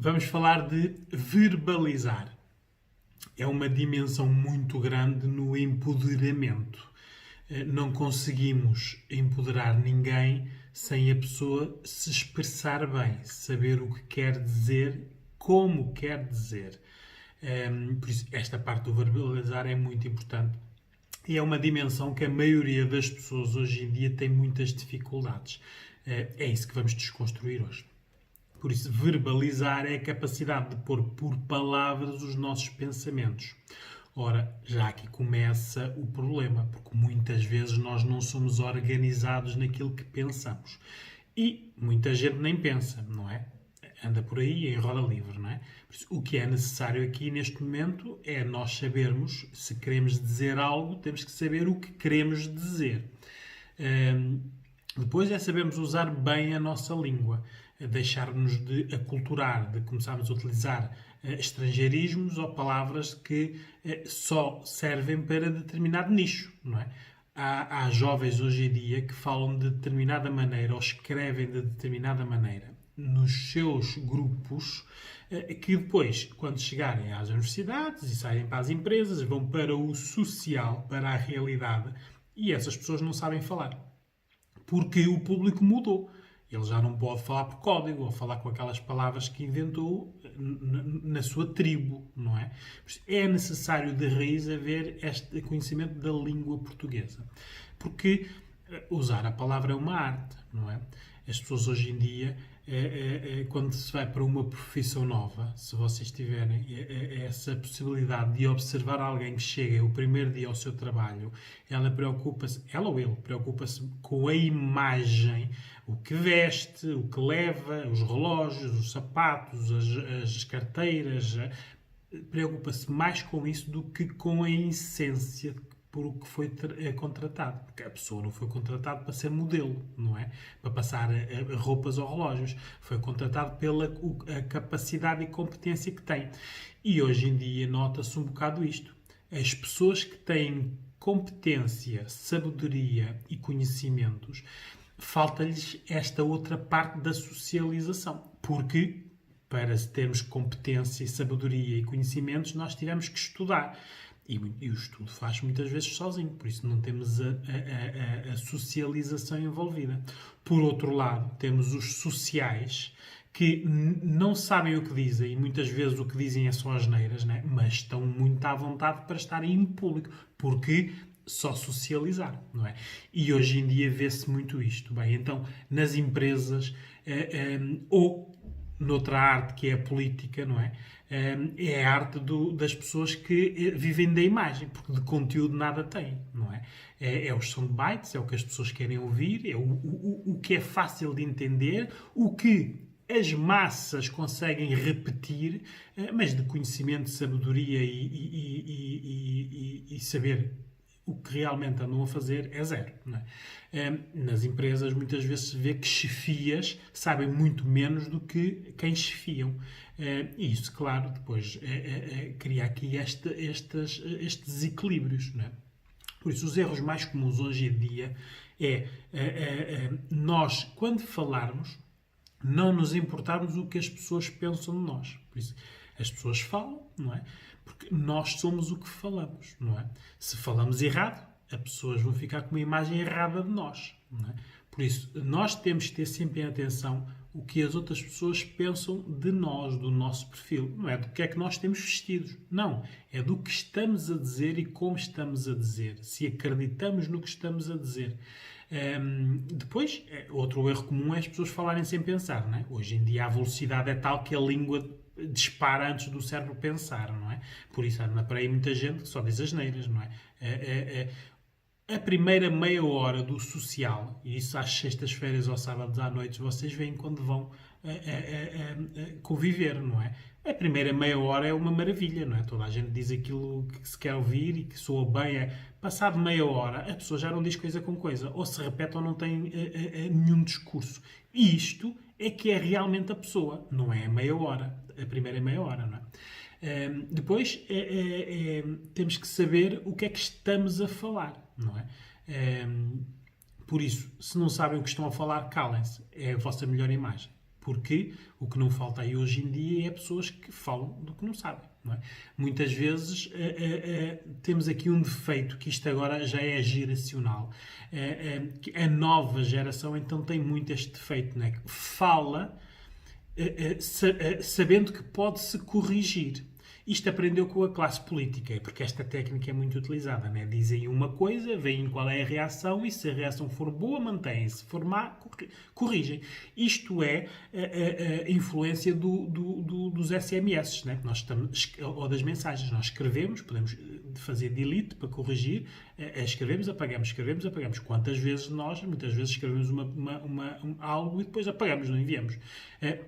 Vamos falar de verbalizar. É uma dimensão muito grande no empoderamento. Não conseguimos empoderar ninguém sem a pessoa se expressar bem, saber o que quer dizer, como quer dizer. Por isso, esta parte do verbalizar é muito importante. E é uma dimensão que a maioria das pessoas hoje em dia tem muitas dificuldades. É isso que vamos desconstruir hoje. Por isso, verbalizar é a capacidade de pôr por palavras os nossos pensamentos. Ora, já aqui começa o problema, porque muitas vezes nós não somos organizados naquilo que pensamos. E muita gente nem pensa, não é? Anda por aí em roda livre, não é? Por isso, o que é necessário aqui neste momento é nós sabermos, se queremos dizer algo, temos que saber o que queremos dizer. Depois é sabermos usar bem a nossa língua, deixar-nos de aculturar, de começarmos a utilizar estrangeirismos ou palavras que só servem para determinado nicho, não é? Há jovens hoje em dia que falam de determinada maneira ou escrevem de determinada maneira nos seus grupos que depois, quando chegarem às universidades e saírem para as empresas, vão para o social, para a realidade, e essas pessoas não sabem falar. Porque o público mudou. Ele já não pode falar por código ou falar com aquelas palavras que inventou na sua tribo, não é? É necessário de raiz haver este conhecimento da língua portuguesa. Porque usar a palavra é uma arte, não é? As pessoas hoje em dia, quando se vai para uma profissão nova, se vocês tiverem essa possibilidade de observar alguém que chega o primeiro dia ao seu trabalho, ela ou ele, preocupa-se com a imagem, o que veste, o que leva, os relógios, os sapatos, as carteiras, preocupa-se mais com isso do que com a essência por o que foi contratado. Porque a pessoa não foi contratada para ser modelo, não é? Para passar roupas ou relógios. Foi contratado pela a capacidade e competência que tem. E hoje em dia nota-se um bocado isto. As pessoas que têm competência, sabedoria e conhecimentos, falta-lhes esta outra parte da socialização. Porque para termos competência, sabedoria e conhecimentos, nós tivemos que estudar. E o estudo faz muitas vezes sozinho, por isso não temos a socialização envolvida. Por outro lado, temos os sociais, que não sabem o que dizem, e muitas vezes o que dizem é só asneiras, né? Mas estão muito à vontade para estarem em público, porque só socializar, não é? E hoje em dia vê-se muito isto. Bem, então, nas empresas, ou noutra arte que é a política, não é? É a arte das pessoas que vivem da imagem, porque de conteúdo nada têm, não é? É os soundbites, é o que as pessoas querem ouvir, é o que é fácil de entender, o que as massas conseguem repetir, mas de conhecimento, sabedoria e saber o que realmente andam a fazer é zero. Não é? Nas empresas muitas vezes se vê que chefias sabem muito menos do que quem chefiam. E isso, claro, depois cria aqui estes desequilíbrios. Não é? Por isso, os erros mais comuns hoje em dia é nós, quando falarmos, não nos importarmos o que as pessoas pensam de nós. Por isso, as pessoas falam, não é? Porque nós somos o que falamos, não é? Se falamos errado, as pessoas vão ficar com uma imagem errada de nós, não é? Por isso, nós temos que ter sempre em atenção o que as outras pessoas pensam de nós, do nosso perfil. Não é do que é que nós temos vestidos. Não. É do que estamos a dizer e como estamos a dizer. Se acreditamos no que estamos a dizer. Depois, outro erro comum é as pessoas falarem sem pensar. Não é? Hoje em dia a velocidade é tal que a língua dispara antes do cérebro pensar, não é? Por isso anda para aí muita gente que só diz asneiras, não é? A primeira meia hora do social, e isso às sextas-feiras ou sábados à noite, vocês veem quando vão conviver, não é? A primeira meia hora é uma maravilha, não é? Toda a gente diz aquilo que se quer ouvir e que soa bem. Passado meia hora, a pessoa já não diz coisa com coisa. Ou se repete ou não tem nenhum discurso. E isto é que é realmente a pessoa, não é a meia hora. A primeira meia hora, não é? Depois, temos que saber o que é que estamos a falar, não é? Por isso, se não sabem o que estão a falar, calem-se. É a vossa melhor imagem. Porque o que não falta aí hoje em dia é pessoas que falam do que não sabem. Não é? Muitas vezes temos aqui um defeito, que isto agora já é geracional. Que a nova geração então tem muito este defeito, não é? Que fala sabendo que pode-se corrigir. Isto aprendeu com a classe política, porque esta técnica é muito utilizada. Né? Dizem uma coisa, veem qual é a reação e se a reação for boa, mantém-se. Se for má, corrigem. Isto é a influência dos SMS, né? Nós estamos, ou das mensagens. Nós escrevemos, podemos fazer delete para corrigir, escrevemos, apagamos. Quantas vezes nós, muitas vezes, escrevemos algo e depois apagamos, não enviamos.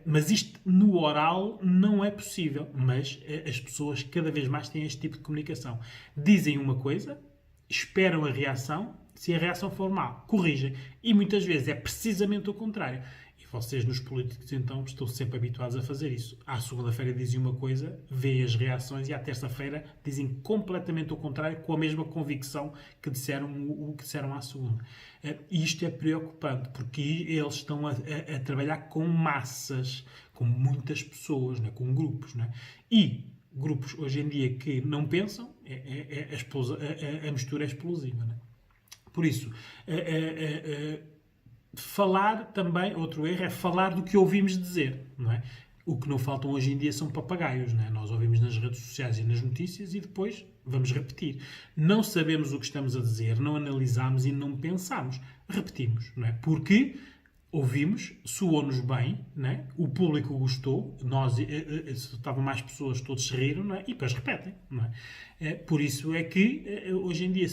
Mas isto no oral não é possível, mas as pessoas cada vez mais têm este tipo de comunicação. Dizem uma coisa, esperam a reação, se a reação for má, corrigem. E muitas vezes é precisamente o contrário. E vocês, nos políticos, então, estão sempre habituados a fazer isso. À segunda-feira dizem uma coisa, veem as reações e à terça-feira dizem completamente o contrário, com a mesma convicção que disseram o que disseram à segunda. E isto é preocupante, porque eles estão a trabalhar com massas, com muitas pessoas, né? Com grupos. Né? E grupos, hoje em dia, que não pensam, a mistura é explosiva. Né? Por isso, falar também, outro erro, é falar do que ouvimos dizer, não é? O que não faltam hoje em dia são papagaios, não é? Nós ouvimos nas redes sociais e nas notícias e depois vamos repetir. Não sabemos o que estamos a dizer, não analisamos e não pensamos. Repetimos, não é? Porque ouvimos, soou-nos bem, né? O público gostou, nós, estavam mais pessoas, todos se riram, não é? E depois repetem. Não é? Por isso é que, hoje em dia,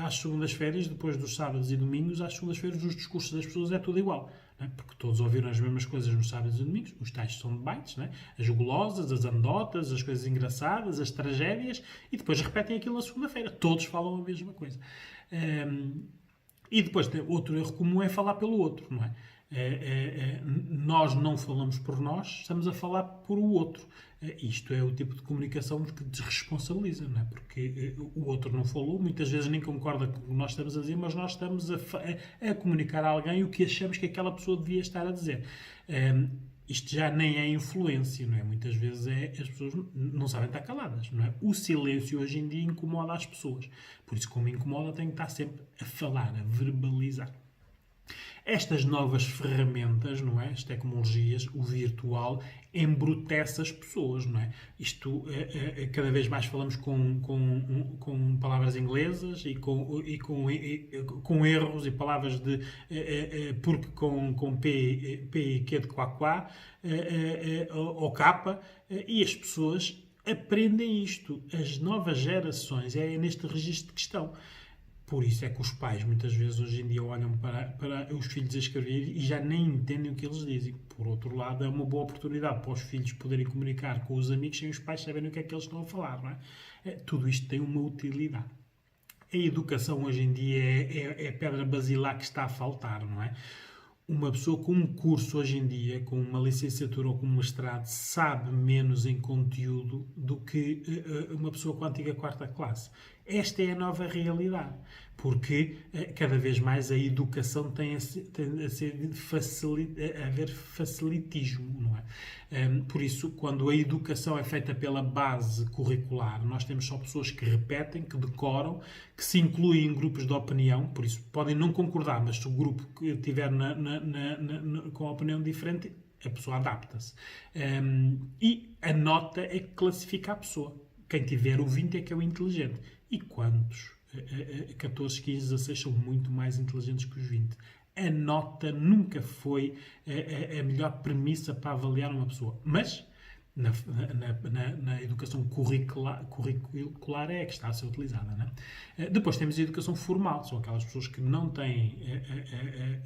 às segundas-feiras, depois dos sábados e domingos, às segundas-feiras, os discursos das pessoas é tudo igual. Não é? Porque todos ouviram as mesmas coisas nos sábados e domingos, os tais são debates, não é? As gulosas, as anedotas, as coisas engraçadas, as tragédias, e depois repetem aquilo na segunda-feira. Todos falam a mesma coisa. E depois, outro erro comum é falar pelo outro, não é? Nós não falamos por nós, estamos a falar por o outro. Isto é o tipo de comunicação que desresponsabiliza, não é? Porque o outro não falou, muitas vezes nem concorda com o que nós estamos a dizer, mas nós estamos a comunicar a alguém o que achamos que aquela pessoa devia estar a dizer. Isto já nem é influência, não é? Muitas vezes as pessoas não sabem estar caladas, não é? O silêncio hoje em dia incomoda as pessoas. Por isso, como incomoda, tem que estar sempre a falar, a verbalizar. Estas novas ferramentas, não é? As tecnologias, o virtual, embrutece as pessoas, não é? Isto, cada vez mais falamos com palavras inglesas e com erros e palavras de porque com P e Q de quá, ou capa, e as pessoas aprendem isto. As novas gerações é neste registro que estão. Por isso é que os pais, muitas vezes, hoje em dia, olham para os filhos a escrever e já nem entendem o que eles dizem. Por outro lado, é uma boa oportunidade para os filhos poderem comunicar com os amigos sem os pais saberem o que é que eles estão a falar, não é? Tudo isto tem uma utilidade. A educação, hoje em dia, é a pedra basilar que está a faltar, não é? Uma pessoa com um curso hoje em dia, com uma licenciatura ou com um mestrado, sabe menos em conteúdo do que uma pessoa com a antiga quarta classe. Esta é a nova realidade, porque cada vez mais a educação tem a haver facilitismo, não é? Por isso, quando a educação é feita pela base curricular, nós temos só pessoas que repetem, que decoram, que se incluem em grupos de opinião, por isso podem não concordar, mas se o grupo que estiver com a opinião diferente, a pessoa adapta-se. E a nota é que classifica a pessoa. Quem tiver o 20 é que é o inteligente. E quantos? 14, 15, 16 são muito mais inteligentes que os 20. A nota nunca foi a melhor premissa para avaliar uma pessoa. Mas na educação curricular é que está a ser utilizada. Não é? Depois temos a educação formal. São aquelas pessoas que não têm,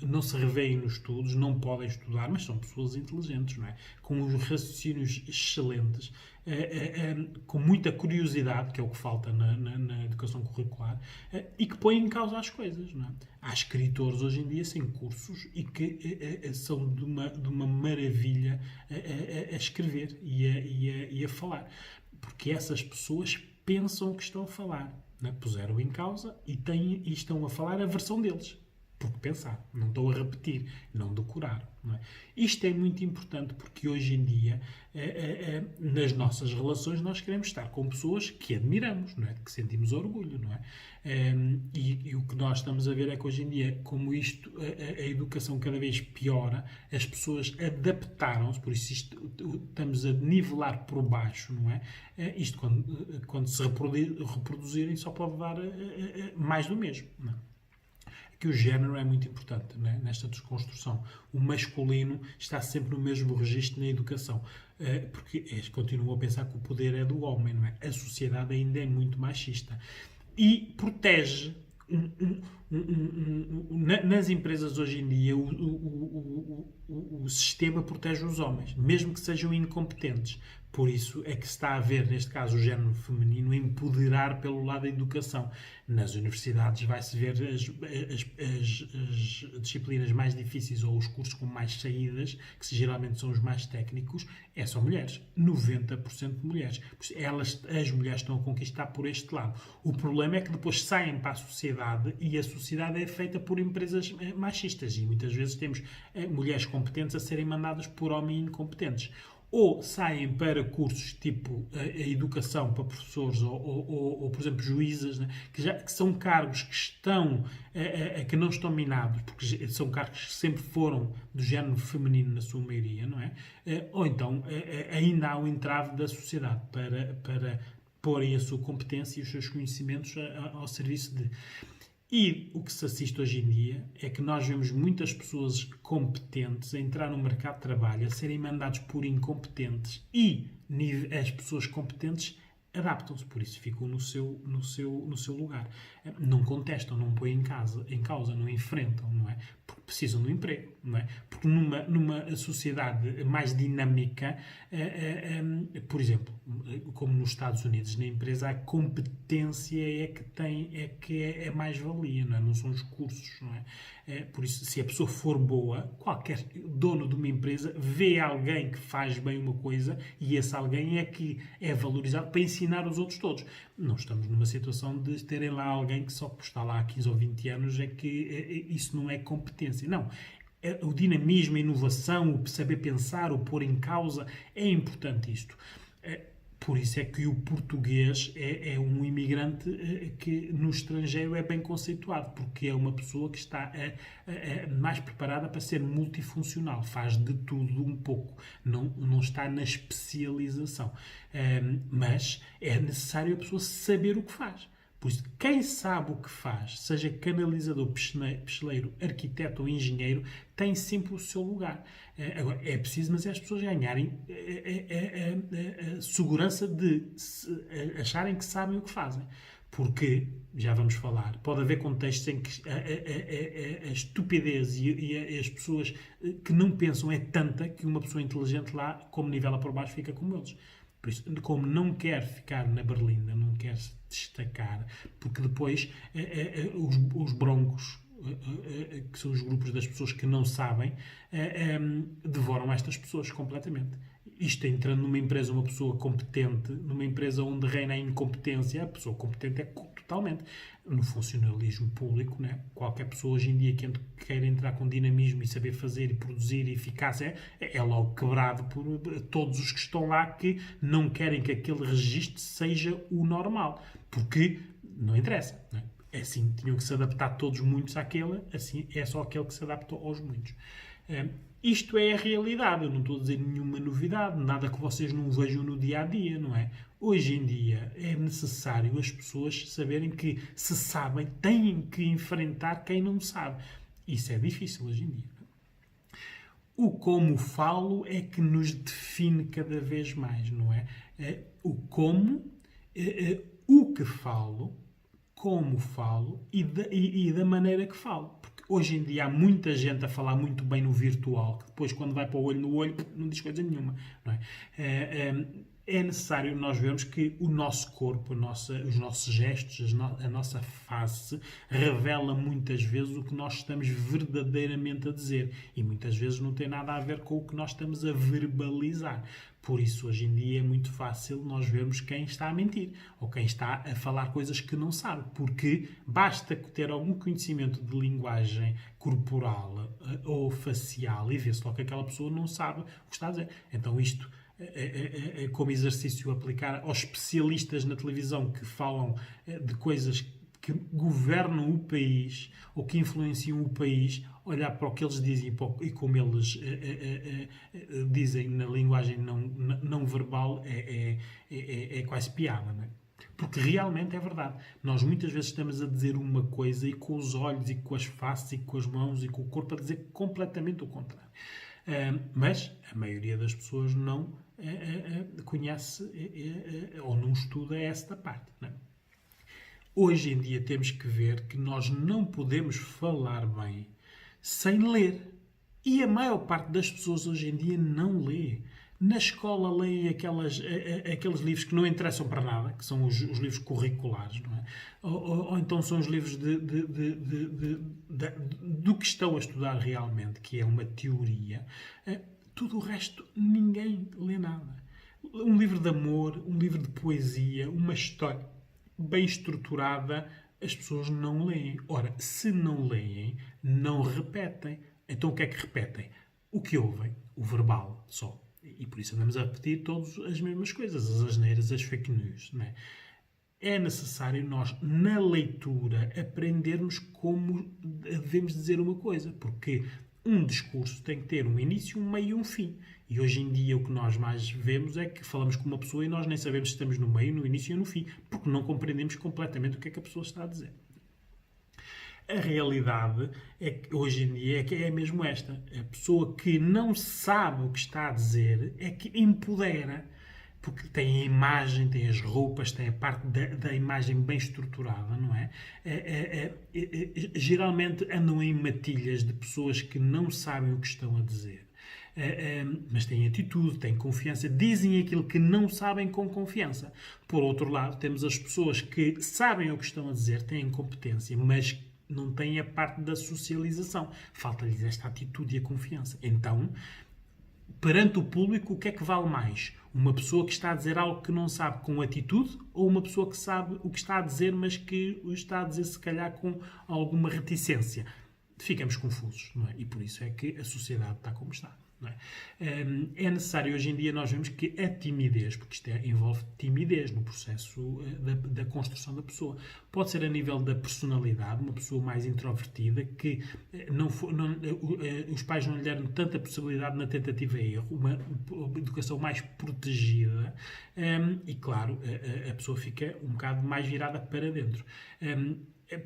não se revêem nos estudos, não podem estudar, mas são pessoas inteligentes, não é? Com os raciocínios excelentes, com muita curiosidade, que é o que falta na educação curricular, e que põem em causa as coisas. Não é? Há escritores hoje em dia sem cursos e que são de uma maravilha a escrever e a falar. Porque essas pessoas pensam que estão a falar. Não é? Puseram em causa e estão a falar a versão deles. Porque pensar, não estou a repetir, não decorar. Não é? Isto é muito importante porque hoje em dia, nas nossas relações, nós queremos estar com pessoas que admiramos, não é? Que sentimos orgulho. Não é? E o que nós estamos a ver é que hoje em dia, como a educação cada vez piora, as pessoas adaptaram-se, por isso estamos a nivelar por baixo, não é? Isto quando se reproduzirem só pode dar mais do mesmo. Não é? Que o género é muito importante, né? Nesta desconstrução. O masculino está sempre no mesmo registro na educação, porque continuo a pensar que o poder é do homem, não é? A sociedade ainda é muito machista. E protege nas empresas hoje em dia o sistema protege os homens, mesmo que sejam incompetentes. Por isso é que se está a ver, neste caso, o género feminino empoderar pelo lado da educação. Nas universidades vai-se ver as disciplinas mais difíceis ou os cursos com mais saídas, que geralmente são os mais técnicos, são mulheres. 90% de mulheres. As mulheres estão a conquistar por este lado. O problema é que depois saem para a sociedade e a sociedade é feita por empresas machistas e muitas vezes temos mulheres competentes a serem mandadas por homens incompetentes. Ou saem para cursos tipo a educação para professores ou por exemplo, juízas, né? que são cargos que não estão minados, porque são cargos que sempre foram do género feminino na sua maioria, não é? Ou então ainda há um entrave da sociedade para porem a sua competência e os seus conhecimentos ao serviço de... E o que se assiste hoje em dia é que nós vemos muitas pessoas competentes a entrar no mercado de trabalho, a serem mandados por incompetentes e as pessoas competentes adaptam-se, por isso ficam no seu lugar. Não contestam, não põem em causa, não enfrentam, não é? Porque precisam do emprego, não é? Porque numa sociedade mais dinâmica, por exemplo, como nos Estados Unidos, na empresa, a competência é mais-valia, não é? Não são os cursos, não é? Por isso, se a pessoa for boa, qualquer dono de uma empresa vê alguém que faz bem uma coisa e esse alguém é que é valorizado para ensinar os outros todos. Não estamos numa situação de terem lá alguém que só está lá há 15 ou 20 anos, é que isso não é competência. Não. O dinamismo, a inovação, o saber pensar, o pôr em causa, é importante isto. Por isso é que o português é um imigrante que no estrangeiro é bem conceituado, porque é uma pessoa que está mais preparada para ser multifuncional, faz de tudo um pouco, não está na especialização. Mas é necessário a pessoa saber o que faz. Por isso, quem sabe o que faz, seja canalizador, picheleiro, arquiteto ou engenheiro, tem sempre o seu lugar. Agora, é preciso, mas é as pessoas ganharem a segurança de acharem que sabem o que fazem. Porque, já vamos falar, pode haver contextos em que a estupidez e as pessoas que não pensam é tanta que uma pessoa inteligente lá, como nivela por baixo, fica como eles. Por isso, como não quer ficar na berlinda, não quer se destacar, porque depois os broncos, que são os grupos das pessoas que não sabem, devoram estas pessoas completamente. Isto entrando numa empresa, uma pessoa competente, numa empresa onde reina a incompetência, a pessoa competente é totalmente. No funcionalismo público, né? Qualquer pessoa hoje em dia que queira entrar com dinamismo e saber fazer e produzir e eficácia é logo quebrado por todos os que estão lá que não querem que aquele registro seja o normal. Porque não interessa. Né? Assim, tinham que se adaptar todos muitos àquele, assim é só aquele que se adapta aos muitos. Isto é a realidade, eu não estou a dizer nenhuma novidade, nada que vocês não vejam no dia-a-dia, não é? Hoje em dia é necessário as pessoas saberem que, se sabem, têm que enfrentar quem não sabe. Isso é difícil hoje em dia. O como falo é que nos define cada vez mais, não é? O como, o que falo, como falo e da maneira que falo. Hoje em dia há muita gente a falar muito bem no virtual, que depois, quando vai para o olho no olho, não diz coisa nenhuma. Não é? é necessário nós vermos que o nosso corpo, os nossos gestos, a nossa face revela muitas vezes o que nós estamos verdadeiramente a dizer e muitas vezes não tem nada a ver com o que nós estamos a verbalizar. Por isso, hoje em dia é muito fácil nós vermos quem está a mentir ou quem está a falar coisas que não sabe, porque basta ter algum conhecimento de linguagem corporal ou facial e vê-se logo que aquela pessoa não sabe o que está a dizer. Então isto é como exercício aplicar aos especialistas na televisão que falam de coisas que governam o país ou que influenciam o país, olhar para o que eles dizem e como eles dizem na linguagem não verbal é quase piada, não é? Porque realmente é verdade. Nós muitas vezes estamos a dizer uma coisa e com os olhos e com as faces e com as mãos e com o corpo a dizer completamente o contrário. Mas a maioria das pessoas não conhece ou não estuda esta parte, não é? Hoje em dia temos que ver que nós não podemos falar bem sem ler. E a maior parte das pessoas hoje em dia não lê. Na escola leem aqueles livros que não interessam para nada, que são os livros curriculares, não é? Ou então são os livros do que estão a estudar realmente, que é uma teoria. Tudo o resto, ninguém lê nada. Um livro de amor, um livro de poesia, uma história bem estruturada, as pessoas não leem. Ora, se não leem, não repetem. Então o que é que repetem? O que ouvem, o verbal só. E por isso andamos a repetir todas as mesmas coisas, as asneiras, as fake news. Não é? É necessário nós, na leitura, aprendermos como devemos dizer uma coisa. Porque um discurso tem que ter um início, um meio e um fim. E hoje em dia o que nós mais vemos é que falamos com uma pessoa e nós nem sabemos se estamos no meio, no início ou no fim, porque não compreendemos completamente o que é que a pessoa está a dizer. A realidade é que hoje em dia é mesmo esta. A pessoa que não sabe o que está a dizer é que empodera. Porque tem a imagem, tem as roupas, tem a parte da imagem bem estruturada, não é? Geralmente andam em matilhas de pessoas que não sabem o que estão a dizer. Mas têm atitude, têm confiança, dizem aquilo que não sabem com confiança. Por outro lado, temos as pessoas que sabem o que estão a dizer, têm competência, mas não têm a parte da socialização. Falta-lhes esta atitude e a confiança. Então, perante o público, o que é que vale mais? Uma pessoa que está a dizer algo que não sabe com atitude ou uma pessoa que sabe o que está a dizer, mas que o está a dizer se calhar com alguma reticência? Ficamos confusos, não é? E por isso é que a sociedade está como está. Não é? É necessário, hoje em dia, nós vemos que a timidez, porque isto envolve timidez no processo da construção da pessoa. Pode ser a nível da personalidade, uma pessoa mais introvertida, que os pais não lhe deram tanta possibilidade na tentativa e erro, uma educação mais protegida e, claro, a pessoa fica um bocado mais virada para dentro.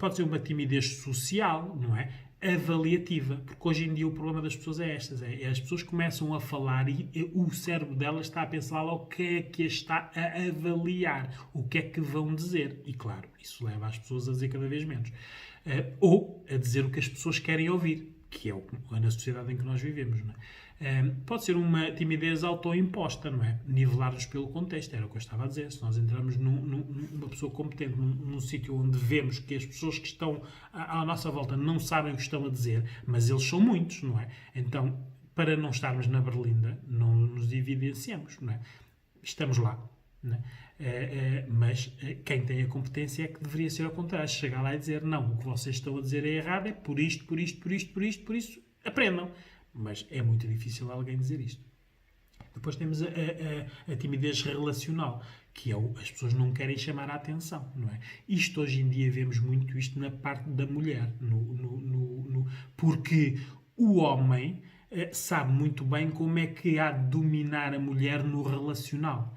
Pode ser uma timidez social, não é? Avaliativa, porque hoje em dia o problema das pessoas é estas, as pessoas começam a falar e o cérebro delas está a pensar lá o que é que está a avaliar, o que é que vão dizer, e claro, isso leva as pessoas a dizer cada vez menos, ou a dizer o que as pessoas querem ouvir, que é na sociedade em que nós vivemos, não é? Pode ser uma timidez autoimposta, não é? Nivelar-nos pelo contexto, era o que eu estava a dizer. Se nós entramos numa pessoa competente, num sítio onde vemos que as pessoas que estão à nossa volta não sabem o que estão a dizer, mas eles são muitos, não é? Então, para não estarmos na berlinda, não nos evidenciamos, não é? Estamos lá, não é? Mas quem tem a competência é que deveria ser ao contrário, chegar lá e dizer não, o que vocês estão a dizer é errado, é por isto, por isto, por isto, por isto, por isso, aprendam. Mas é muito difícil alguém dizer isto. Depois temos a timidez relacional, que é as pessoas não querem chamar a atenção, não é? Isto hoje em dia vemos muito isto na parte da mulher, porque o homem sabe muito bem como é que há de dominar a mulher no relacional.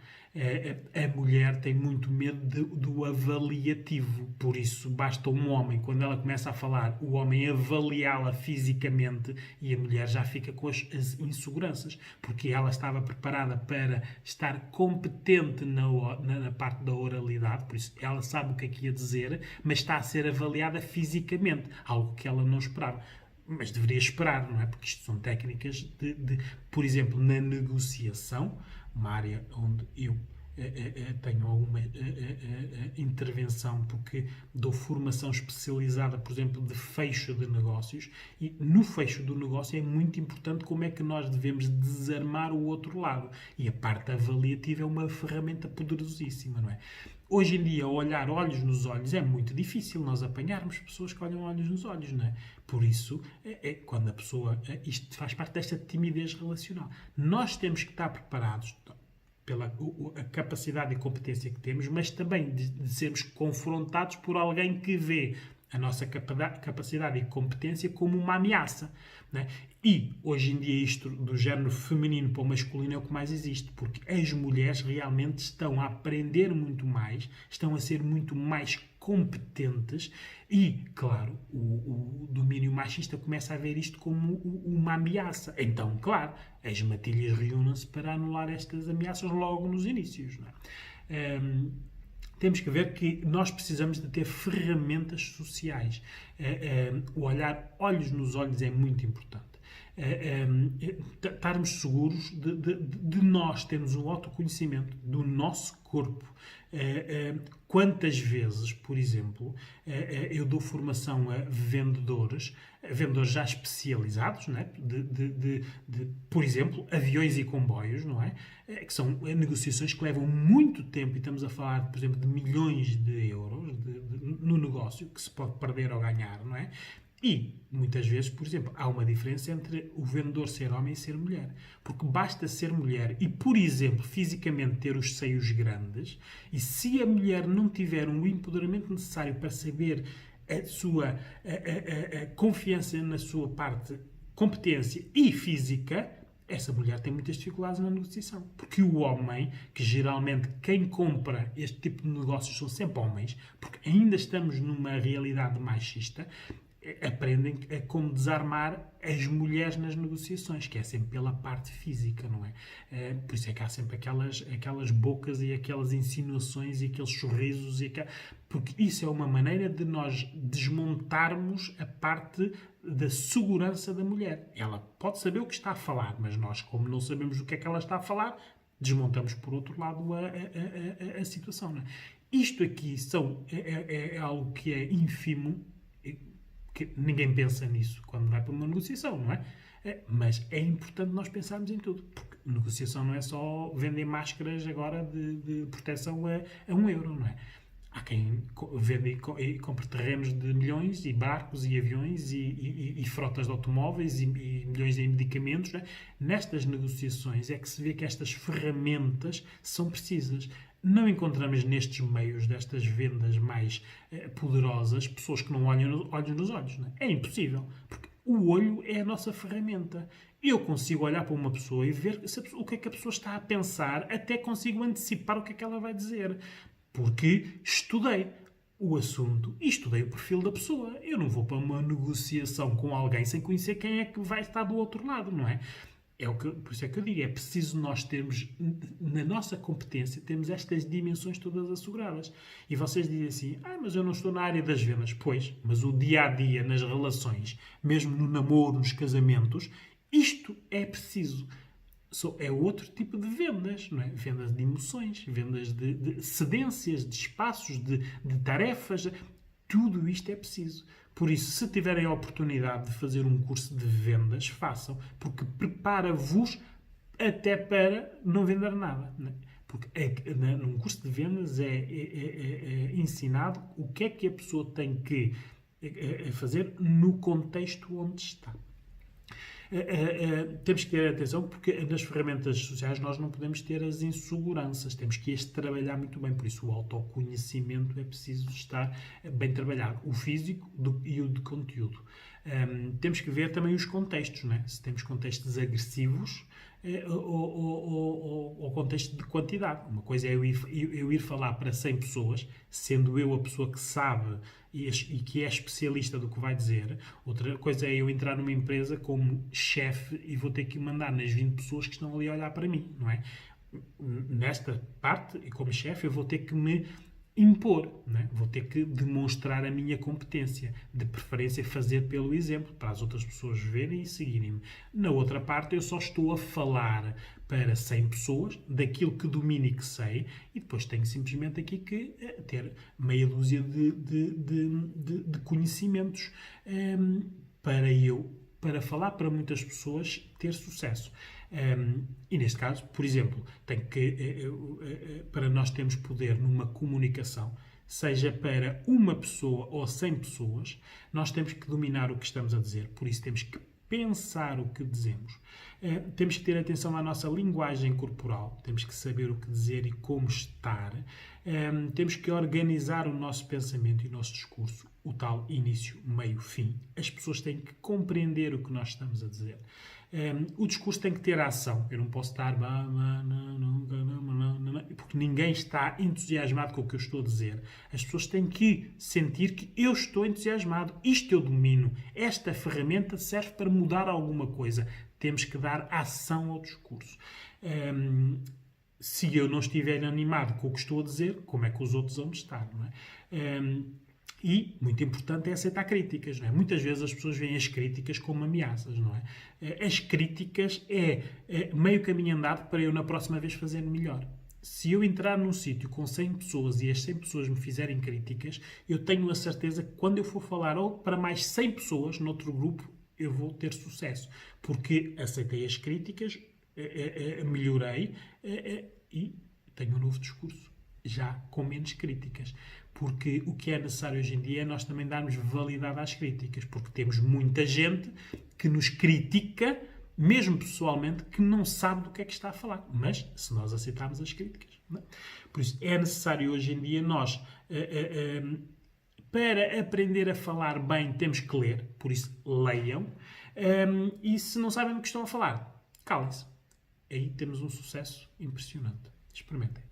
A mulher tem muito medo do avaliativo, por isso basta um homem, quando ela começa a falar, o homem avaliá-la fisicamente e a mulher já fica com as inseguranças, porque ela estava preparada para estar competente na parte da oralidade, por isso ela sabe o que é que ia dizer, mas está a ser avaliada fisicamente, algo que ela não esperava. Mas deveria esperar, não é? Porque isto são técnicas por exemplo, na negociação, uma área onde eu tenho alguma intervenção, porque dou formação especializada, por exemplo, de fecho de negócios, e no fecho do negócio é muito importante como é que nós devemos desarmar o outro lado. E a parte avaliativa é uma ferramenta poderosíssima, não é? Hoje em dia, olhar olhos nos olhos é muito difícil nós apanharmos pessoas que olham olhos nos olhos, não é? Por isso, quando a pessoa... isto faz parte desta timidez relacional. Nós temos que estar preparados pela a capacidade e competência que temos, mas também de sermos confrontados por alguém que vê a nossa capacidade e competência como uma ameaça. Né? E, hoje em dia, isto do género feminino para o masculino é o que mais existe, porque as mulheres realmente estão a aprender muito mais, estão a ser muito mais competentes e, claro, o domínio machista começa a ver isto como uma ameaça. Então, claro, as matilhas reúnem-se para anular estas ameaças logo nos inícios. Não é? Temos que ver que nós precisamos de ter ferramentas sociais. O olhar olhos nos olhos é muito importante. Estarmos seguros de nós termos um autoconhecimento do nosso corpo. Quantas vezes, por exemplo, eu dou formação a vendedores já especializados, não é? Por exemplo, aviões e comboios, não é? Que são negociações que levam muito tempo, e estamos a falar, por exemplo, de milhões de euros no negócio, que se pode perder ou ganhar, não é? E, muitas vezes, por exemplo, há uma diferença entre o vendedor ser homem e ser mulher. Porque basta ser mulher e, por exemplo, fisicamente ter os seios grandes, e se a mulher não tiver um empoderamento necessário para saber a sua a confiança na sua parte competência e física, essa mulher tem muitas dificuldades na negociação. Porque o homem, que geralmente quem compra este tipo de negócios são sempre homens, porque ainda estamos numa realidade machista, aprendem a como desarmar as mulheres nas negociações, que é sempre pela parte física, não é? Por isso é que há sempre aquelas bocas e aquelas insinuações e aqueles sorrisos, porque isso é uma maneira de nós desmontarmos a parte da segurança da mulher. Ela pode saber o que está a falar, mas nós, como não sabemos o que é que ela está a falar, desmontamos por outro lado a situação, não é? Isto aqui é algo que é ínfimo, que ninguém pensa nisso quando vai para uma negociação, não é? Mas é importante nós pensarmos em tudo, porque negociação não é só vender máscaras agora de proteção a 1 euro, não é? Há quem vende e compre terrenos de milhões, e barcos, e aviões, e frotas de automóveis, e milhões em medicamentos. Não é? Nestas negociações é que se vê que estas ferramentas são precisas. Não encontramos nestes meios destas vendas mais poderosas pessoas que não olham olhos nos olhos. Não é? É impossível, porque o olho é a nossa ferramenta. Eu consigo olhar para uma pessoa e ver o que é que a pessoa está a pensar, até consigo antecipar o que é que ela vai dizer. Porque estudei o assunto e estudei o perfil da pessoa. Eu não vou para uma negociação com alguém sem conhecer quem é que vai estar do outro lado, não é? Por isso é que eu digo, é preciso nós termos, na nossa competência, temos estas dimensões todas asseguradas. E vocês dizem assim, mas eu não estou na área das vendas. Pois, mas o dia-a-dia, nas relações, mesmo no namoro, nos casamentos, isto é preciso. É outro tipo de vendas, não é? Vendas de emoções, vendas de cedências, de espaços, de tarefas. Tudo isto é preciso. Por isso, se tiverem a oportunidade de fazer um curso de vendas, façam, porque prepara-vos até para não vender nada. Não é? Porque num curso de vendas é ensinado o que é que a pessoa tem que fazer no contexto onde está. Temos que ter atenção, porque nas ferramentas sociais nós não podemos ter as inseguranças, temos que trabalhar muito bem, por isso o autoconhecimento é preciso estar bem trabalhado, o físico e o de conteúdo. Temos que ver também os contextos, né? Se temos contextos agressivos ou contexto de quantidade. Uma coisa é eu ir falar para 100 pessoas, sendo eu a pessoa que sabe e que é especialista do que vai dizer. Outra coisa é eu entrar numa empresa como chefe e vou ter que mandar nas 20 pessoas que estão ali a olhar para mim, não é? Nesta parte, e como chefe, eu vou ter que me impor, né? Vou ter que demonstrar a minha competência, de preferência fazer pelo exemplo, para as outras pessoas verem e seguirem-me. Na outra parte, eu só estou a falar para 100 pessoas daquilo que domino e que sei, e depois tenho simplesmente aqui que ter meia dúzia de conhecimentos para falar para muitas pessoas, ter sucesso. E neste caso, por exemplo, para nós termos poder numa comunicação, seja para uma pessoa ou 100 pessoas, nós temos que dominar o que estamos a dizer. Por isso temos que pensar o que dizemos. Temos que ter atenção à nossa linguagem corporal, temos que saber o que dizer e como estar. Temos que organizar o nosso pensamento e o nosso discurso, o tal início, meio, fim. As pessoas têm que compreender o que nós estamos a dizer. O discurso tem que ter ação. Eu não posso estar porque ninguém está entusiasmado com o que eu estou a dizer. As pessoas têm que sentir que eu estou entusiasmado. Isto eu domino. Esta ferramenta serve para mudar alguma coisa. Temos que dar ação ao discurso. Se eu não estiver animado com o que estou a dizer, como é que os outros vão estar, não é? E, muito importante, é aceitar críticas. Não é? Muitas vezes as pessoas veem as críticas como ameaças. Não é? As críticas é meio caminho andado para eu, na próxima vez, fazer melhor. Se eu entrar num sítio com 100 pessoas e as 100 pessoas me fizerem críticas, eu tenho a certeza que quando eu for falar ou para mais 100 pessoas noutro grupo, eu vou ter sucesso. Porque aceitei as críticas, melhorei e tenho um novo discurso, já com menos críticas. Porque o que é necessário hoje em dia é nós também darmos validade às críticas, porque temos muita gente que nos critica, mesmo pessoalmente, que não sabe do que é que está a falar. Mas, se nós aceitarmos as críticas. Não é? Por isso, é necessário hoje em dia nós, para aprender a falar bem, temos que ler. Por isso, leiam. E se não sabem do que estão a falar, calem-se. Aí temos um sucesso impressionante. Experimentem.